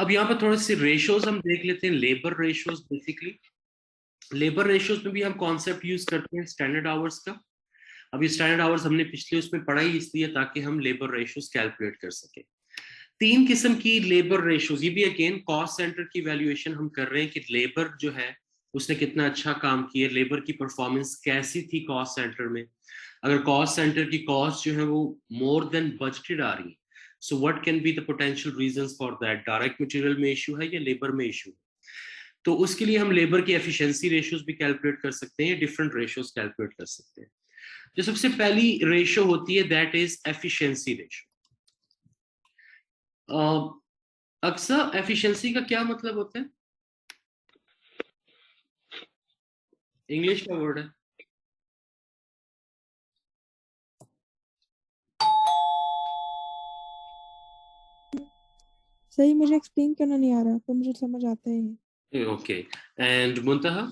अब यहाँ पर थोड़े से रेशियोज हम देख लेते हैं, labour ratios. Basically labour ratios में भी हम कॉन्सेप्ट यूज करते हैं स्टैंडर्ड आवर्स का। अभी स्टैंडर्ड आवर्स हमने पिछले उसमें पढ़ा ही इसलिए ताकि हम लेबर रेशियोज कैलकुलेट कर सके। तीन किस्म की लेबर रेशियोज, ये भी अगेन कॉस्ट सेंटर की वैल्यूएशन हम कर रहे हैं कि लेबर जो है उसने कितना अच्छा काम किया, लेबर की परफॉर्मेंस कैसी थी कॉस्ट सेंटर में। अगर कॉस्ट सेंटर की कॉस्ट जो है वो मोर देन बजटेड आ रही है, so what can be the potential reasons for that? Direct material में इशू है या लेबर में इशू है? तो उसके लिए हम लेबर की एफिशिएंसी रेशियोज भी कैलकुलेट कर सकते हैं, डिफरेंट रेशियोज कैलकुलेट कर सकते हैं। जो सबसे पहली रेशियो होती है दैट इज एफिशिएंसी रेशियो। अक्सर एफिशिएंसी का क्या मतलब होता है? इंग्लिश का वर्ड है। सही मुझे एक्सप्लेन करना नहीं आ रहा, तो मुझे समझ आता है। Okay, and Muntaha?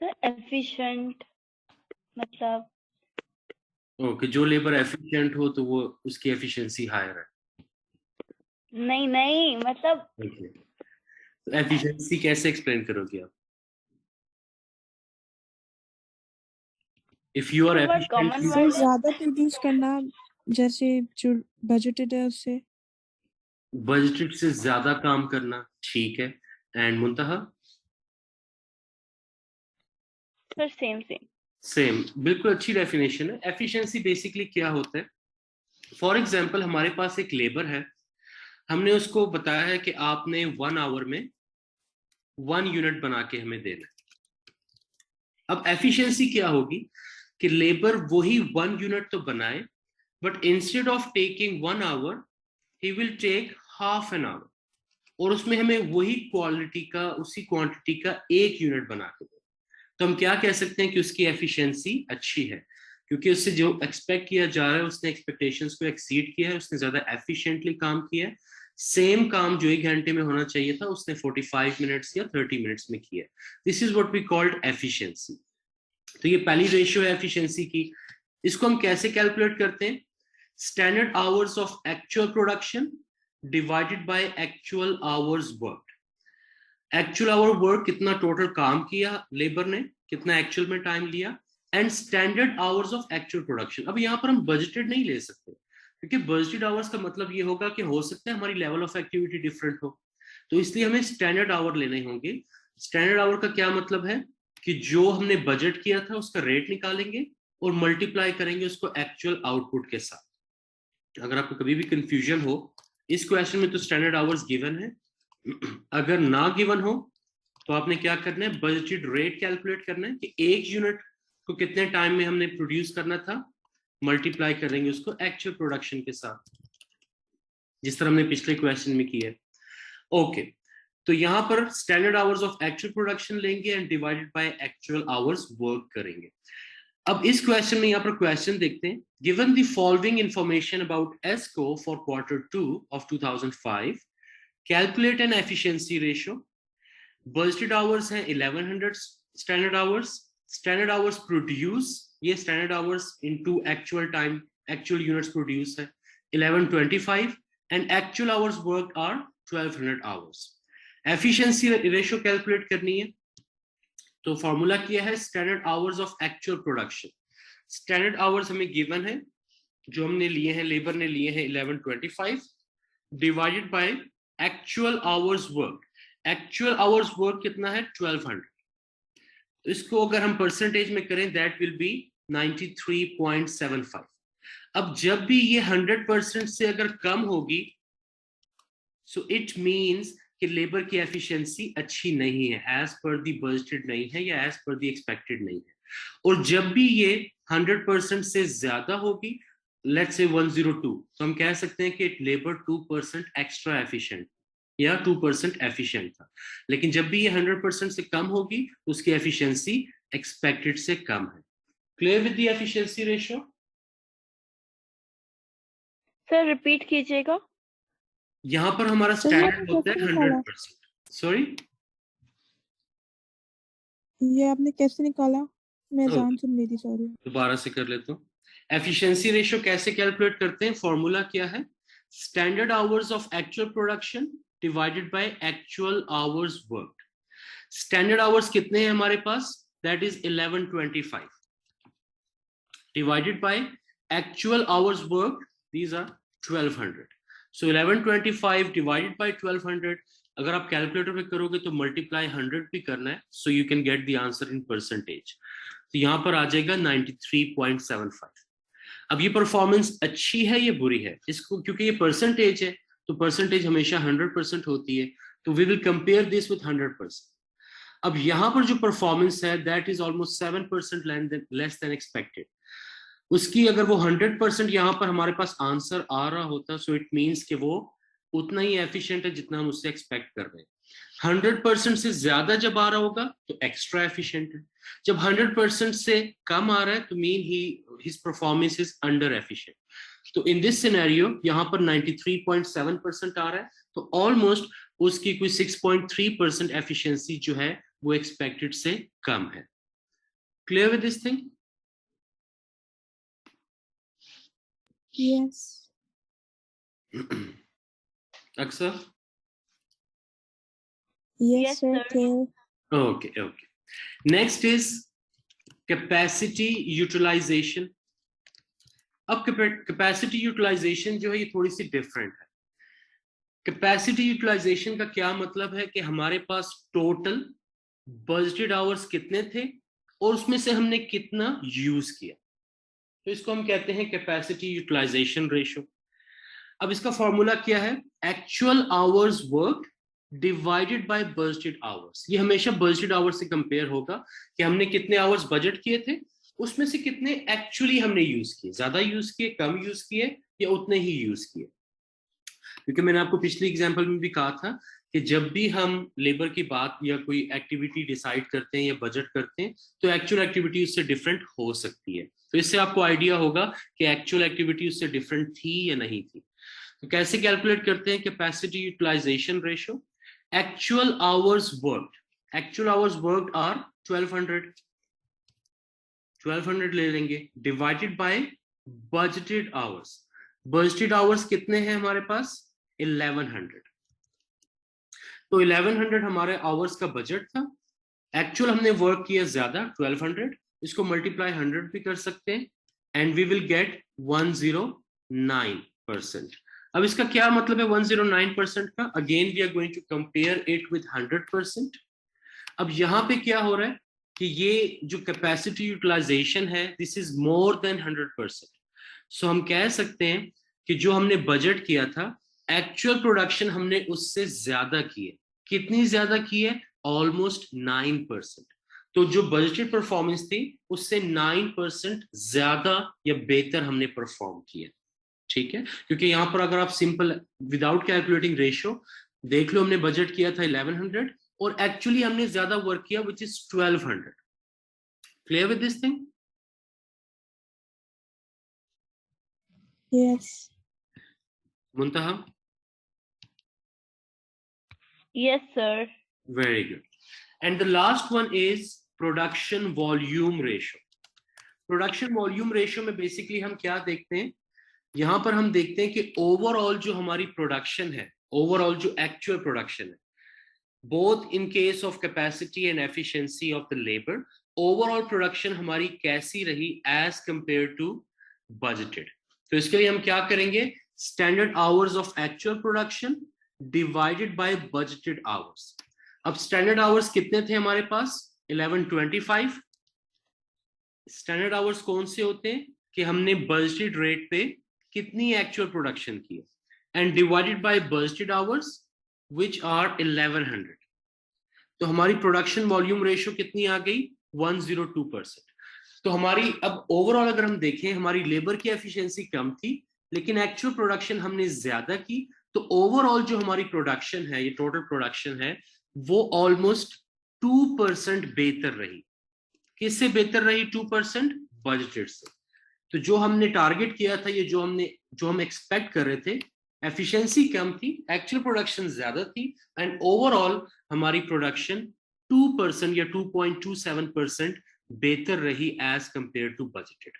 Sir efficient मतलब ओके, जो लेबर एफिशिएंट हो तो वो उसकी एफिशिएंसी हायर है। नहीं मतलब ओके, तो एफिशिएंसी कैसे एक्सप्लेन करोगे आप? If you are word common efficient, sir word है। ज्यादा प्रोड्यूस करना, जैसे जो बजटेड है उससे। बजटेड से ज्यादा काम करना, ठीक है। And Muntaha? Sir same same. Same, बिल्कुल अच्छी डेफिनेशन है। एफिशिएंसी बेसिकली क्या होता है? फॉर एग्जांपल हमारे पास एक लेबर है, हमने उसको बताया है कि आपने 1 आवर में 1 यूनिट बना के हमें देना है। अब एफिशिएंसी क्या होगी कि लेबर वही 1 यूनिट तो बनाए, but instead of taking 1 hour he will take half an hour, और उसमें हमें वही क्वालिटी का, उसी क्वांटिटी का 1 यूनिट बना के दे। तो हम क्या कह सकते हैं कि उसकी एफिशिएंसी अच्छी है, क्योंकि उससे जो एक्सपेक्ट किया जा रहा है उसने एक्सपेक्टेशंस को एक्सीड किया है, उसने ज्यादा एफिशिएंटली काम किया है। सेम काम जो 1 घंटे में होना चाहिए था उसने 45 मिनट्स या 30 मिनट्स में किया है। This is what we called efficiency. तो ये पहली रेशियो है एफिशिएंसी की। इसको हम कैसे कैलकुलेट करते हैं? Standard hours of actual production divided by actual hours work. Actual our work, कितना टोटल काम किया लेबर ने, कितना एक्चुअल में टाइम लिया, and standard hours of actual production. अब यहाँ पर हम बजटेड नहीं ले सकते, क्योंकि बजटेड आवर्स का मतलब ये होगा कि हो सकता है हमारी लेवल ऑफ एक्टिविटी डिफरेंट हो, तो इसलिए हमें स्टैंडर्ड आवर लेने होंगे। स्टैंडर्ड आवर का क्या मतलब है कि जो हमने बजट किया था उसका रेट निकालेंगे और मल्टीप्लाई करेंगे उसको एक्चुअल आउटपुट के साथ। अगर आपको कभी भी कंफ्यूजन हो, इस क्वेश्चन में तो स्टैंडर्ड आवर्स गिवन है, अगर ना गिवन हो तो आपने क्या करना है, बजटेड रेट कैलकुलेट करना है कि 1 यूनिट को कितने टाइम में हमने प्रोड्यूस करना था, मल्टीप्लाई करेंगे उसको एक्चुअल प्रोडक्शन के साथ, जिस तरह हमने पिछले क्वेश्चन में किया है। ओके, तो यहां पर standard hours of actual production लेंगे and divided by actual hours work करेंगे। अब इस क्वेश्चन में यहाँ पर क्वेश्चन देखते हैं, given the following information about Esco for Q2 of 2005, calculate an efficiency ratio. Budgeted hours हैं 1100 standard hours, standard hours produce, ये standard hours into actual time, actual units produce है 1125, and actual hours work are 1200 hours. Efficiency ratio calculate करनी है, तो formula किया है standard hours of actual production. Standard hours हमें given है, जो हमने लिए हैं, लेबर ने लिए हैं 1125, divided by actual hours work. Actual hours work कितना है? 1200। तो इसको अगर हम परसेंटेज में करें दैट विल बी 93.75। अब जब भी ये 100% से अगर कम होगी, सो इट मींस कि लेबर की एफिशिएंसी अच्छी नहीं है, एज पर दी बजटेड नहीं है या एज पर दी एक्सपेक्टेड नहीं है। और जब भी ये 100% से ज्यादा होगी, लेट्स से 102, तो हम कह सकते हैं कि लेबर 2% एक्स्ट्रा एफिशिएंट या 2% एफिशिएंट था। लेकिन जब भी ये 100% से कम होगी तो उसकी एफिशिएंसी एक्सपेक्टेड से कम है। Clear with the efficiency ratio? Sir repeat कीजिएगा। यहां पर हमारा स्टैंडर्ड होता है 100%। सॉरी, ये आपने कैसे निकाला? मैं अजान सुन रही थी, सॉरी। दोबारा से कर लेता हूँ। एफिशिएंसी रेशियो कैसे कैलकुलेट करते हैं? फॉर्मूला क्या है? Standard hours of actual production divided by actual hours work. Standard hours कितने हैं हमारे पास? That is 1125 divided by actual hours worked, these are 1200. So 1125 divided by 1200, अगर आप कैलकुलेटर पे करोगे तो मल्टीप्लाई 100 भी करना है, so you can get the answer in percentage. तो यहाँ पर आ जाएगा 93.75. अब ये परफॉर्मेंस अच्छी है या बुरी है? इसको क्योंकि ये परसेंटेज है तो परसेंटेज हमेशा 100% होती है, तो we will compare this with 100%. अब यहाँ पर जो परफॉर्मेंस है that is almost 7% less than expected. उसकी अगर वो 100% यहाँ पर हमारे पास आंसर आ रहा होता, सो इट मीन्स कि वो उतना ही एफिशिएंट है जितना हम उससे एक्सपेक्ट कर रहे हैं। 100% से ज्यादा जब आ रहा होगा तो एक्स्ट्रा एफिशिएंट है, जब 100% से कम आ रहा है तो mean his performance is under efficient. तो इन दिस सिनेरियो यहाँ पर 93.7% आ रहा है, तो ऑलमोस्ट उसकी कोई 6.3% एफिशिएंसी जो है वो एक्सपेक्टेड से कम है। Clear with this thing? Yes. Aksa? Yes, sir. Clear. Okay. Next is capacity utilization. अब capacity utilization जो है ये थोड़ी सी different है। Capacity utilization का क्या मतलब है कि हमारे पास total budgeted hours कितने थे और उसमें से हमने कितना use किया, तो इसको हम कहते हैं कैपेसिटी यूटिलाइजेशन रेशियो। अब इसका फॉर्मूला क्या है? Actual hours work divided by budgeted hours. ये हमेशा बजटेड आवर्स से कंपेयर होगा कि हमने कितने आवर्स बजट किए थे, उसमें से कितने एक्चुअली हमने यूज किए, ज्यादा यूज किए, कम यूज किए या उतने ही यूज किए। क्योंकि मैंने आपको पिछली एग्जांपल में भी कहा था कि जब भी हम लेबर की बात या कोई एक्टिविटी डिसाइड करते हैं या बजट करते हैं तो एक्चुअल एक्टिविटी उससे डिफरेंट हो सकती है, तो इससे आपको आइडिया होगा कि एक्चुअल एक्टिविटी उससे डिफरेंट थी या नहीं थी। तो कैसे कैलकुलेट करते हैं capacity utilisation ratio? Actual hours worked are 1200 ले लेंगे डिवाइडेड बाय बजटेड आवर्स कितने हैं हमारे पास? 1100। तो 1100 हमारे आवर्स का बजट था, एक्चुअल हमने वर्क किया ज्यादा 1200, इसको मल्टीप्लाई 100 भी कर सकते हैं एंड वी विल गेट 109%। अब इसका क्या मतलब है 109% का? Again we are going to compare it with 100%। अब यहाँ पे क्या हो रहा है कि ये जो कैपेसिटी यूटिलाइजेशन है दिस इज मोर देन 100%। सो हम कह सकते हैं कि जो हमने बजट किया था एक्चुअल प्रोडक्शन हमने उससे ज्यादा की है। कितनी ज्यादा की है? ऑलमोस्ट 9%। तो जो बजटेड परफॉर्मेंस थी उससे 9% ज्यादा या बेहतर हमने परफॉर्म किया। ठीक है, क्योंकि यहाँ पर अगर आप सिंपल विदाउट कैलकुलेटिंग रेशियो देख लो, हमने बजट किया था 1100 और एक्चुअली हमने ज्यादा वर्क किया which is 1200। Clear with this thing? Yes. Muntaha? Yes, sir. Very good. And the last one is production volume ratio. Production volume ratio में basically हम क्या देखते हैं? यहाँ पर हम देखते हैं कि ओवरऑल जो हमारी प्रोडक्शन है, ओवरऑल जो एक्चुअल प्रोडक्शन है, both in case of capacity and efficiency of the labor, overall production हमारी कैसी रही as compared to budgeted। तो इसके लिए हम क्या करेंगे? Standard hours of actual production divided by budgeted hours. अब स्टैंडर्ड आवर्स कितने थे हमारे पास? 1125। स्टैंडर्ड आवर्स कौन से होते हैं कि हमने बजटेड रेट पे कितनी एक्चुअल प्रोडक्शन की है, and divided by budgeted hours which are 1100। तो हमारी प्रोडक्शन वॉल्यूम रेशियो कितनी आ गई? 102%। तो हमारी अब ओवरऑल अगर हम देखें हमारी लेबर की एफिशिएंसी कम थी लेकिन एक्चुअल प्रोडक्शन हमने ज्यादा की, तो ओवरऑल जो हमारी प्रोडक्शन है, ये टोटल प्रोडक्शन है, वो ऑलमोस्ट 2% बेहतर रही। किससे बेहतर रही? 2% बजटेड से। तो जो हमने टारगेट किया था, ये जो हम एक्सपेक्ट कर रहे थे, एफिशिएंसी कम थी, एक्चुअल प्रोडक्शन ज्यादा थी एंड ओवरऑल हमारी प्रोडक्शन 2% या 2.27% बेहतर रही एज कंपेयर टू बजटेड।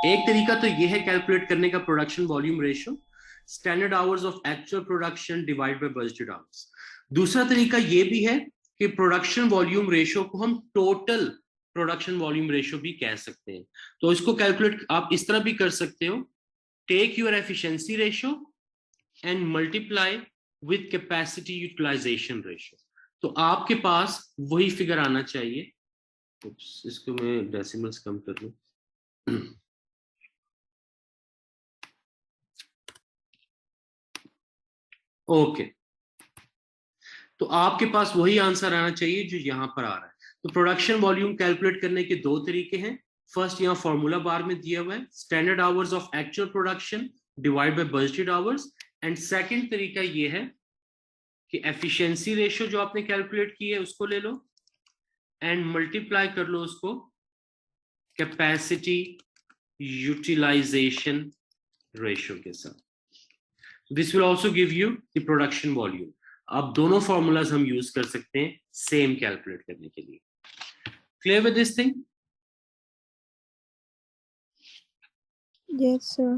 एक तरीका तो ये है कैलकुलेट करने का production volume ratio standard hours of actual production divide by budgeted hours. दूसरा तरीका ये भी है कि प्रोडक्शन वॉल्यूम रेशियो को हम टोटल प्रोडक्शन वॉल्यूम रेशियो भी कह सकते हैं। तो इसको कैलकुलेट आप इस तरह भी कर सकते हो, take your efficiency ratio and multiply with capacity utilisation ratio. तो आपके पास वही फिगर आना चाहिए। इसको मैं डेसिमल्स कम कर दूं। ओके, तो आपके पास वही आंसर आना चाहिए जो यहां पर आ रहा है। तो प्रोडक्शन वॉल्यूम कैलकुलेट करने के दो तरीके हैं। फर्स्ट यहाँ फॉर्मूला बार में दिया हुआ है, standard hours of actual production divide by budgeted hours. And second तरीका ये है कि एफिशिएंसी रेशियो जो आपने कैलकुलेट की है उसको ले लो एंड मल्टीप्लाई कर लो उसको कैपेसिटी यूटिलाइजेशन रेशियो के साथ। This will also give you the production volume. अब दोनों फॉर्मूलाज हम यूज कर सकते हैं सेम कैलकुलेट करने के लिए। Clear with this thing? Yes, sir.